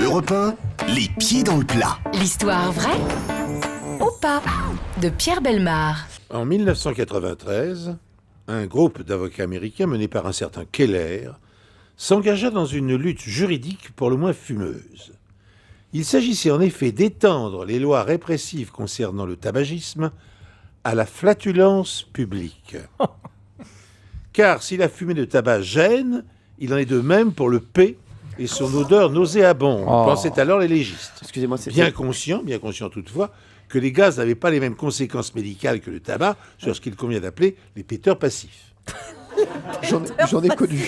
Europe 1, les pieds dans le plat. L'histoire vraie ou pas de Pierre Bellemare. En 1993, un groupe d'avocats américains mené par un certain Keller s'engagea dans une lutte juridique pour le moins fumeuse. Il s'agissait en effet d'étendre les lois répressives concernant le tabagisme à la flatulence publique. Car si la fumée de tabac gêne, il en est de même pour le P et son odeur nauséabonde, pensaient alors les légistes. Excusez-moi, c'est Bien conscient toutefois, que les gaz n'avaient pas les mêmes conséquences médicales que le tabac sur ce qu'il convient d'appeler les péteurs passifs. J'en ai connu.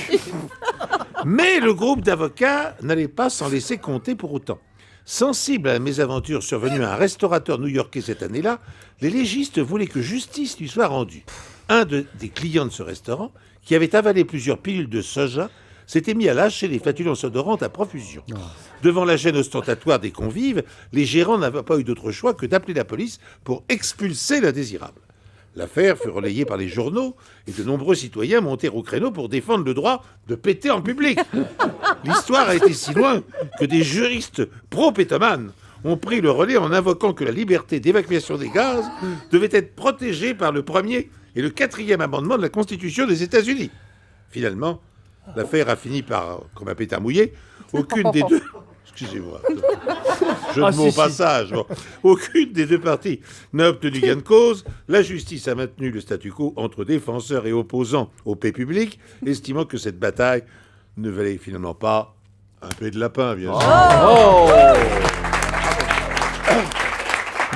Mais le groupe d'avocats n'allait pas s'en laisser compter pour autant. Sensible à la mésaventure survenue à un restaurateur new-yorkais cette année-là, les légistes voulaient que justice lui soit rendue. Un des clients de ce restaurant, qui avait avalé plusieurs pilules de soja, s'était mis à lâcher les flatulences odorantes à profusion. Devant la gêne ostentatoire des convives, les gérants n'avaient pas eu d'autre choix que d'appeler la police pour expulser l'indésirable. L'affaire fut relayée par les journaux et de nombreux citoyens montèrent au créneau pour défendre le droit de péter en public. L'histoire a été si loin que des juristes pro-pétomanes ont pris le relais en invoquant que la liberté d'évacuation des gaz devait être protégée par le 1er et le 4e amendement de la Constitution des États-Unis. Finalement, l'affaire a fini par, comme un pétard mouillé, aucune des deux... Excusez-moi. Jeu de mots au passage. Bon. Aucune des deux parties n'a obtenu gain de cause. La justice a maintenu le statu quo entre défenseurs et opposants au paix public, estimant que cette bataille ne valait finalement pas un peu de lapin, bien sûr.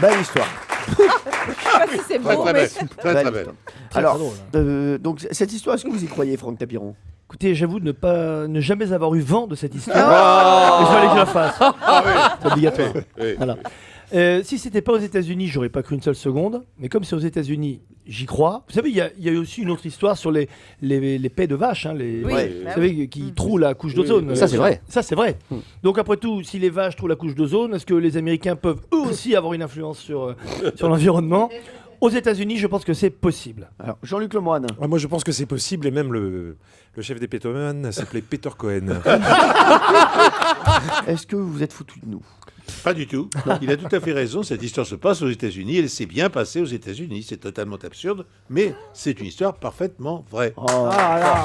Belle histoire. C'est Très, beau, très mais... belle. Très, très belle. Alors, drôle, donc cette histoire, est-ce que vous y croyez, Franck Tapiron? Écoutez, j'avoue ne jamais avoir eu vent de cette histoire. Il fallait que je la fasse. C'est obligatoire. Oui. Voilà. Si c'était pas aux États-Unis, j'aurais pas cru une seule seconde. Mais comme c'est aux États-Unis, j'y crois. Vous savez, il y a eu aussi une autre histoire sur les paies de vaches, hein, Oui, vous savez, qui trouent la couche d'ozone. Ça, c'est vrai. Ça, c'est vrai. Donc après tout, si les vaches trouvent la couche d'ozone, est-ce que les Américains peuvent eux aussi avoir une influence sur l'environnement? Aux États-Unis, je pense que c'est possible. Alors, Jean-Luc Lemoyne. Ah, moi, je pense que c'est possible, et même le chef des pétomanes s'appelait Peter Cohen. Est-ce que vous êtes foutu de nous? Pas du tout. Il a tout à fait raison. Cette histoire se passe aux États-Unis. Elle s'est bien passée aux États-Unis. C'est totalement absurde, mais c'est une histoire parfaitement vraie. Oh. Ah là.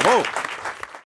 Bravo.